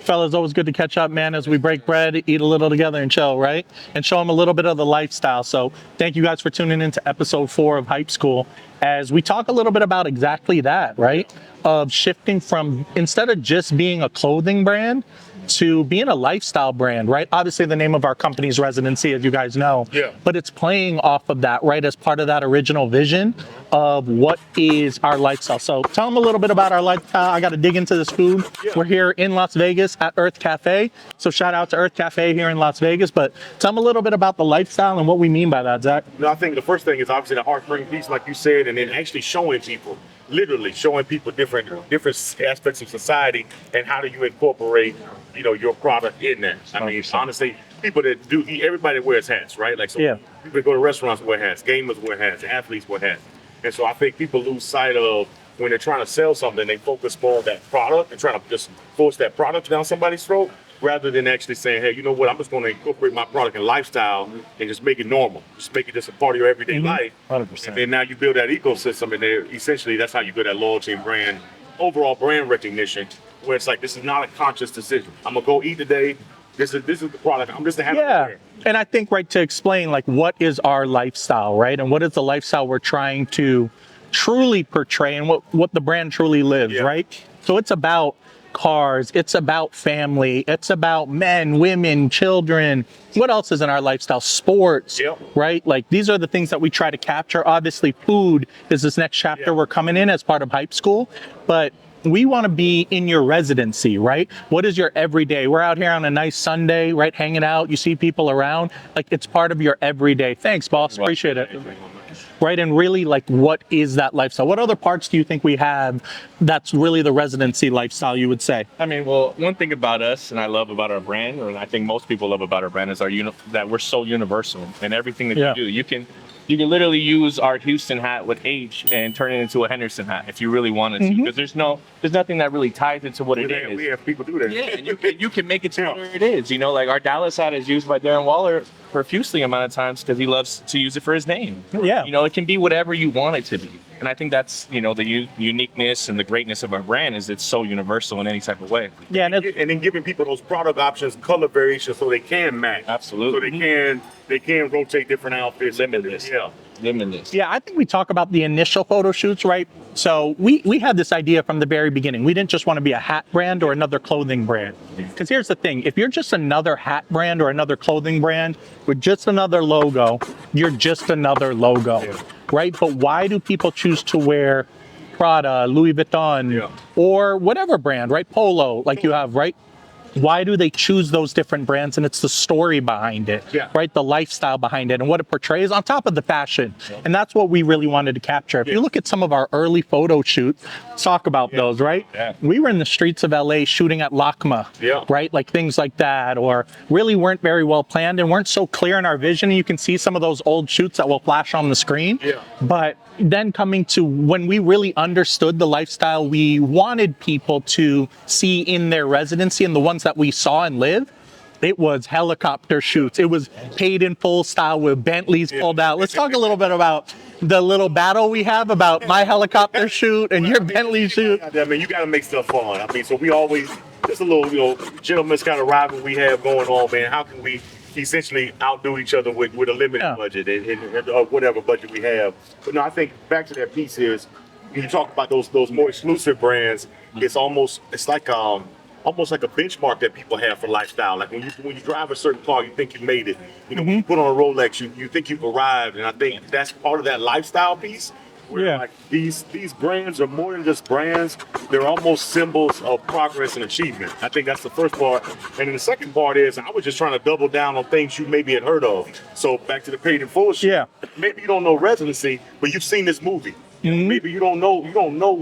Fellas, always good to catch up, man, as we break bread, eat a little together and chill, right? And show them a little bit of the lifestyle. So thank you guys for tuning into episode 4 of Hype School as we talk a little bit about exactly that, right? Of shifting from, instead of just being a clothing brand, to being a lifestyle brand, right? Obviously, the name of our company is Residency, as you guys know. Yeah. But it's playing off of that, right? As part of that original vision of what is our lifestyle. So tell them a little bit about our lifestyle. I got to dig into this food. Yeah. We're here in Las Vegas at Earth Cafe. So shout out to Earth Cafe here in Las Vegas. But tell them a little bit about the lifestyle and what we mean by that, Zach. No, I think the first thing is obviously the heartbreak piece, like you said, and then actually showing people, literally showing people different aspects of society and how do you incorporate, your product in that. I mean, honestly, people that do, everybody wears hats, right? Like, so Yeah. people that go to restaurants wear hats, gamers wear hats, athletes wear hats. And so I think people lose sight of when they're trying to sell something, they focus more on that product and trying to just force that product down somebody's throat rather than actually saying, hey, you know what, I'm just going to incorporate my product and lifestyle and just make it normal. Just make it just a part of your everyday life. 100%. And then now you build that ecosystem, and then essentially that's how you build that loyalty and brand, overall brand recognition, where it's like, this is not a conscious decision. I'm going to go eat today. This is the product. I'm just a happy player. And I think, right, to explain, like, what is our lifestyle, right? And what is the lifestyle we're trying to truly portray and what the brand truly lives, right? So it's about cars, it's about family, it's about men, women, children. What else is in our lifestyle? Sports, right? Like, these are the things that we try to capture. Obviously, food is this next chapter we're coming in as part of Hype School, but we want to be in your residency, right? What is your everyday? We're out here on a nice Sunday, right? Hanging out, you see people around, like, it's part of your everyday. Thanks, boss, appreciate it. Right, and really, like, what is that lifestyle? What other parts do you think we have that's really the residency lifestyle, you would say? I mean, well, one thing about us, and I love about our brand, and I think most people love about our brand, is that we're so universal in everything that you do. You can literally use our Houston hat with H and turn it into a Henderson hat if you really wanted to, because there's nothing that really ties it to what it is. We have people do that. Yeah, and you can make it to whatever it is. Like our Dallas hat is used by Darren Waller profusely amount of times because he loves to use it for his name. Yeah. It can be whatever you want it to be. And I think that's, the uniqueness and the greatness of our brand is it's so universal in any type of way. Yeah, And then giving people those product options, color variations, so they can match. Absolutely. So they can rotate different outfits. Limitless. Limitless. Yeah, I think we talk about the initial photo shoots, right? So we had this idea from the very beginning. We didn't just want to be a hat brand or another clothing brand. Because here's the thing, if you're just another hat brand or another clothing brand with just another logo, you're just another logo, right? But why do people choose to wear Prada, Louis Vuitton, or whatever brand, right? Polo, like you have, right? Why do they choose those different brands? And it's the story behind it, right? The lifestyle behind it and what it portrays on top of the fashion. And that's what we really wanted to capture. If you look at some of our early photo shoots, let's talk about those, right? We were in the streets of LA shooting at LACMA, right? Like things like that, or really weren't very well planned and weren't so clear in our vision. And you can see some of those old shoots that will flash on the screen. But then coming to when we really understood the lifestyle we wanted people to see in their residency and the ones that we saw and lived, it was helicopter shoots. It was paid in full style with Bentleys pulled out. Let's talk a little bit about the little battle we have about my helicopter shoot and your Bentley shoot. I mean, you got to make stuff fun. I mean, so we always, just a little, gentleman's kind of rival we have going on, man. How can we essentially outdo each other with a limited budget and whatever budget we have? But no, I think back to that piece is, when you talk about those more exclusive brands, it's like almost like a benchmark that people have for lifestyle. Like when you drive a certain car, you think you made it. When you put on a Rolex, you think you've arrived. And I think that's part of that lifestyle piece. Where like these brands are more than just brands. They're almost symbols of progress and achievement. I think that's the first part. And then the second part is, I was just trying to double down on things you maybe had heard of. So back to the paid in full shit. Maybe you don't know Residency, but you've seen this movie. Maybe you don't know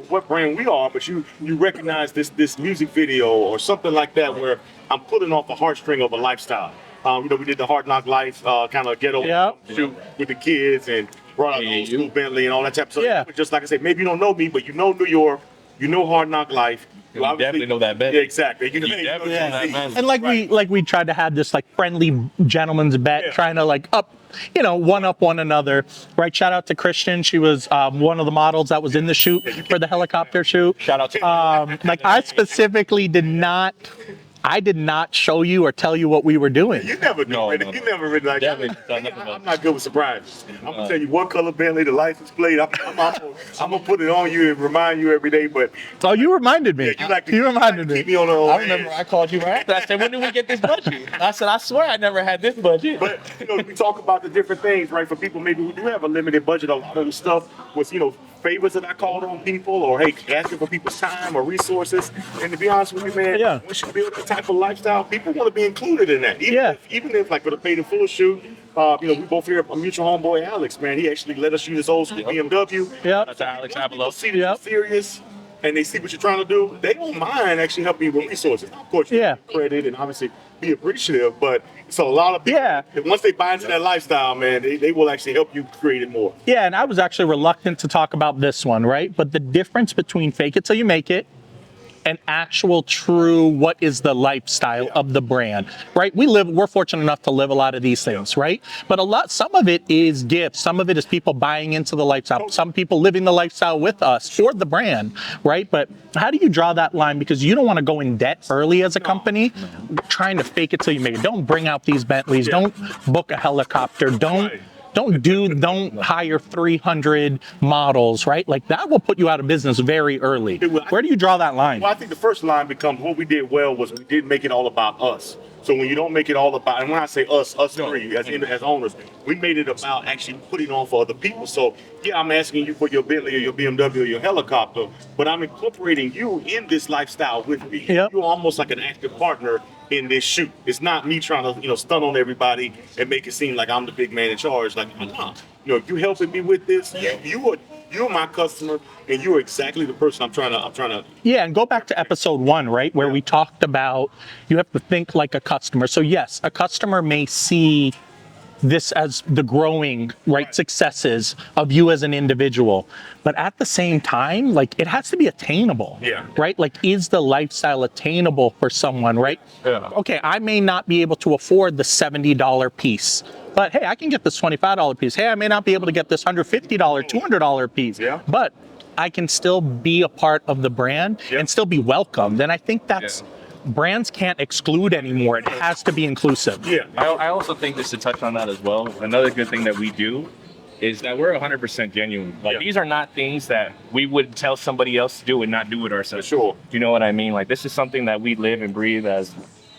what brand we are, but you recognize this music video or something like that where I'm pulling off the heartstring of a lifestyle. We did the Hard Knock Life kind of ghetto shoot with the kids and brought out the old school Bentley and all that type of stuff. But just like I said, maybe you don't know me, but you know New York, You know Hard Knock Life. You definitely know that bet. Yeah, exactly. You definitely know that bet. And like we tried to have this like friendly gentleman's bet, Yeah. trying to like one up one another, right? Shout out to Christian. She was one of the models that was in the shoot for the helicopter shoot. Shout out to like I specifically I did not show you or tell you what we were doing. You never do. No. You never really like Definitely done nothing I'm not good with surprises. I'm gonna tell you what color Bentley, the license plate. I'm gonna put it on you and remind you every day. But Oh, you reminded me. you reminded keep me. me on the I remember I called you right after. I said, when did we get this budget? I said, I swear I never had this budget. But we talk about the different things, right? For people maybe who do have a limited budget, a lot of the stuff was favors that I called on people, or hey, asking for people's time or resources. And to be honest with you, man, once you build that type of lifestyle, people want to be included in that. Even if like with a paid in full shoot, we both hear a mutual homeboy, Alex, man, he actually let us use his old school BMW. That's Alex People Avalo. see that you're serious, and they see what you're trying to do. They don't mind actually helping you with resources. Of course, you have credit and obviously be appreciative, but it's a lot of people. And once they buy into that lifestyle, man, they will actually help you create it more. Yeah, and I was actually reluctant to talk about this one, right? But the difference between fake it till you make it and actual true what is the lifestyle of the brand, right? We're fortunate enough to live a lot of these things, right? But some of it is gifts, some of it is people buying into the lifestyle, some people living the lifestyle with us for the brand, right? But how do you draw that line? Because you don't want to go in debt early as a company trying to fake it till you make it. Don't bring out these Bentleys, don't book a helicopter, don't hire 300 models, right? Like that will put you out of business very early. Where do you draw that line? Well, I think the first line becomes what we did well was we did make it all about us. So when you don't make it all about, and when I say us three as owners, we made it about actually putting on for other people. So yeah, I'm asking you for your Bentley or your BMW or your helicopter, but I'm incorporating you in this lifestyle with me. You're almost like an active partner in this shoot. It's not me trying to stun on everybody and make it seem like I'm the big man in charge. Like, if you helping me with this, you're my customer, and you're exactly the person I'm trying to. Yeah, and go back to episode 1, right, where we talked about you have to think like a customer. So yes, a customer may see this as the growing successes of you as an individual, but at the same time, like it has to be attainable. Right? Like, is the lifestyle attainable for someone, right? Okay, I may not be able to afford the $70 piece, but hey, I can get this $25 piece. Hey, I may not be able to get this $150, $200 piece, but I can still be a part of the brand and still be welcomed. And I think that's brands can't exclude anymore. It has to be inclusive. I also think, just to touch on that as well, another good thing that we do is that we're 100% genuine. Like these are not things that we would tell somebody else to do and not do it ourselves. For sure. Do you know what I mean? Like this is something that we live and breathe as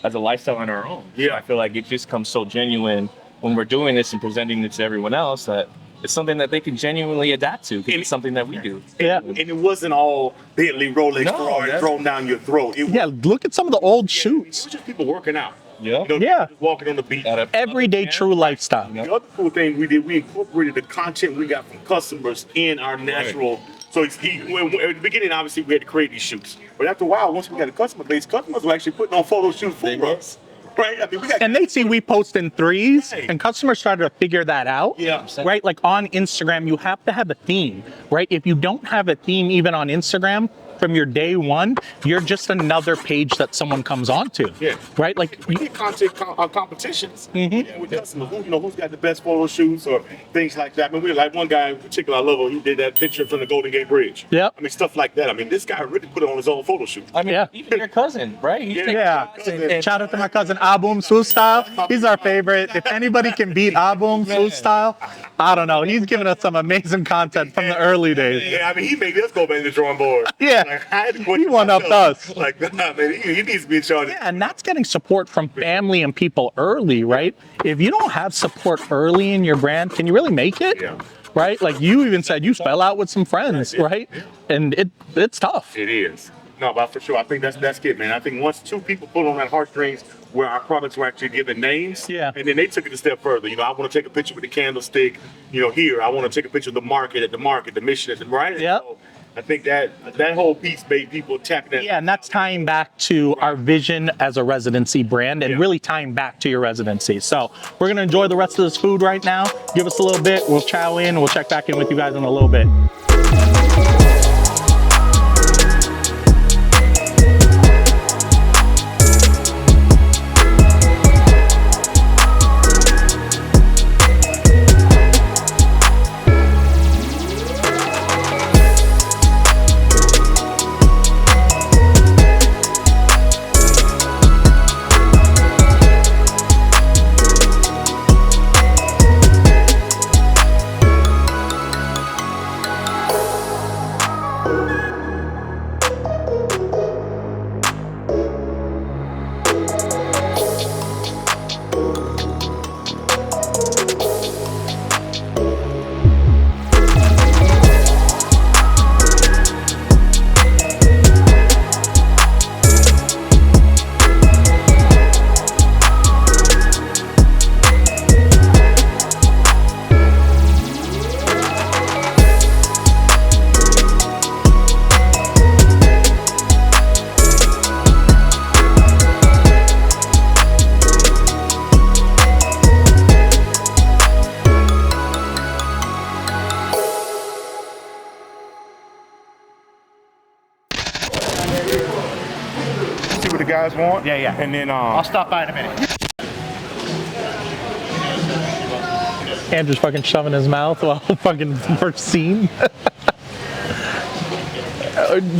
a lifestyle on our own. So I feel like it just comes so genuine when we're doing this and presenting it to everyone else that it's something that they can genuinely adapt to. It's something that we do. And it wasn't all Bentley, Rolex, Ferrari thrown down your throat. Look at some of the old shoots. It was just people working out. Just walking on the beach. Everyday true lifestyle. The other cool thing we did, we incorporated the content we got from customers in our natural. So at the beginning, obviously, we had to create these shoots. But after a while, once we got a customer base, customers were actually putting on photo shoots for us. Right? I mean, and they see we post in threes, and customers started to figure that out. Right? Like on Instagram, you have to have a theme, right? If you don't have a theme even on Instagram, from your day one, you're just another page that someone comes onto. Right? Like we get content competitions with customers. Who's got the best photo shoots or things like that. I mean, we like one guy in particular, I love him. He did that picture from the Golden Gate Bridge. I mean, stuff like that. I mean, this guy really put it on his own photo shoot. I mean, even your cousin, right? Shout out to my cousin Abum Su Style. He's our favorite. If anybody can beat Abum Su Style, I don't know. He's given us some amazing content from the early days. I mean, he made us go back to the drawing board. He one-upped us. Like, man, he needs to be in charge. And that's getting support from family and people early, right? If you don't have support early in your brand, can you really make it? Right? Like you even said, you fell out with some friends, right? And it's tough. It is. No, but for sure, I think that's it, man. I think once two people pull on that heartstrings where our products were actually given names, and then they took it a step further. I want to take a picture with the candlestick, here. I want to take a picture of the market, the mission, right? So, I think that whole piece made people tap that. And that's tying back to our vision as a residency brand and really tying back to your residency. So we're going to enjoy the rest of this food right now. Give us a little bit. We'll chow in. We'll check back in with you guys in a little bit. See what the guys want. Yeah, yeah. And then I'll stop by in a minute. Andrew's fucking shoving his mouth while fucking first scene.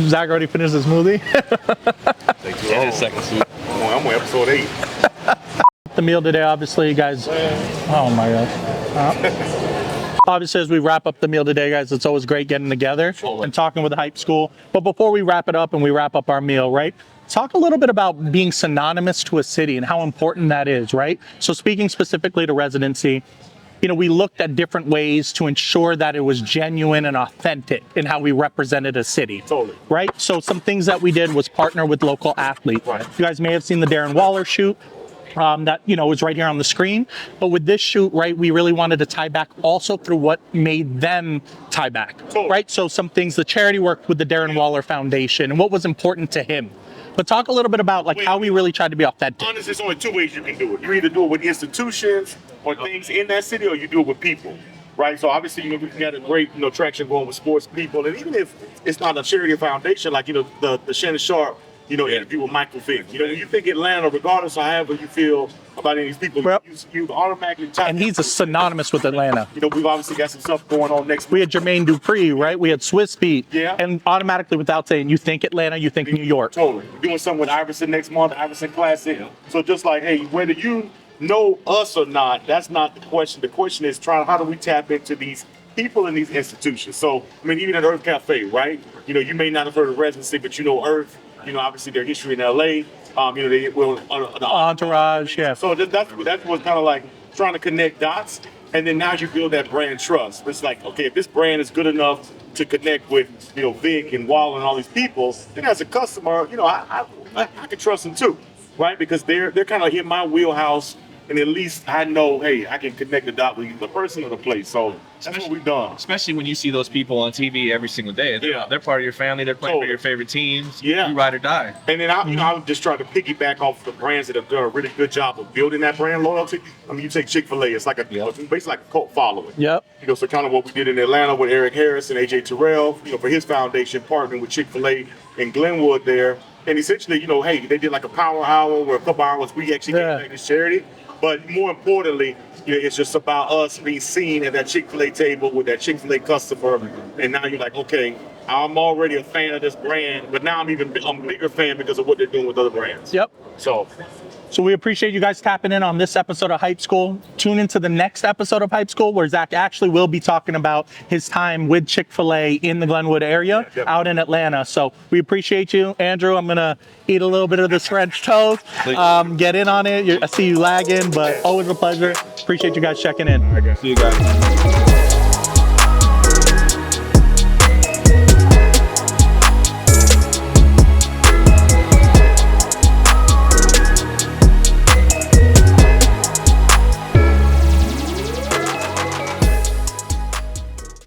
Zach already finished his smoothie. And his second suit. I'm on episode 8. The meal today, obviously, guys. Oh my god. Obviously, as we wrap up the meal today, guys, it's always great getting together and talking with the Hype School. But before we wrap it up and we wrap up our meal, right? Talk a little bit about being synonymous to a city and how important that is, right? So speaking specifically to residency, you know, we looked at different ways to ensure that it was genuine and authentic in how we represented a city. Totally. Right? So some things that we did was partner with local athletes. Right. You guys may have seen the Darren Waller shoot. That, you know, is right here on the screen. But with this shoot, right, we really wanted to tie back also through what made them tie back, Totally. right? So some things, the charity work with the Darren Waller Foundation and what was important to him. But talk a little bit about like how we really tried to be authentic. Honestly, there's only 2 ways you can do it. You either do it with institutions or things in that city, or you do it with people, right? So obviously, you know, we got a great, you know, traction going with sports people, and even if it's not a charity or foundation, like, you know, the Shannon Sharp, you know, interview with Michael Vick. You know, when you think Atlanta, regardless of however you feel about any of these people, Yep. you automatically type. And he's synonymous with Atlanta. You know, we've obviously got some stuff going on next We week. had Jermaine Dupree, right? We had Swiss Beat. Yeah. And automatically, without saying, you think Atlanta, you think New York. Totally. We're doing something with Iverson next month, Iverson Classic. So just like, hey, whether you know us or not, that's not the question. The question is how do we tap into these people in these institutions? So, I mean, even at Earth Cafe, right? You know, you may not have heard of Residency, but you know Earth. You know, obviously their history in LA. You know, they will Entourage, yeah. So that's what's kind of like trying to connect dots, and then now you build that brand trust. It's like, okay, if this brand is good enough to connect with, you know, Vic and Wall and all these people, then as a customer, you know, I can trust them too, right? Because they're kind of in my wheelhouse, and at least I know, hey, I can connect the dot with the person or the place. So that's what we've done. Especially when you see those people on TV every single day. They're part of your family. They're playing for your favorite teams. Yeah. You ride or die. And then I'm just trying to piggyback off the brands that have done a really good job of building that brand loyalty. I mean, you take Chick-fil-A, it's like basically like a cult following. Yep. You know, so kind of what we did in Atlanta with Eric Harris and AJ Terrell, you know, for his foundation, partnering with Chick-fil-A in Glenwood there. And essentially, you know, hey, they did like a power hour where a couple hours we actually gave back this charity. But more importantly, you know, it's just about us being seen at that Chick-fil-A table with that Chick-fil-A customer. And now you're like, okay, I'm already a fan of this brand, but now I'm a bigger fan because of what they're doing with other brands. Yep. So we appreciate you guys tapping in on this episode of Hype School. Tune into the next episode of Hype School where Zach actually will be talking about his time with Chick-fil-A in the Glenwood area, out in Atlanta. So we appreciate you. Andrew, I'm going to eat a little bit of this French toast. Get in on it. I see you lagging, but always a pleasure. Appreciate you guys checking in. See you guys.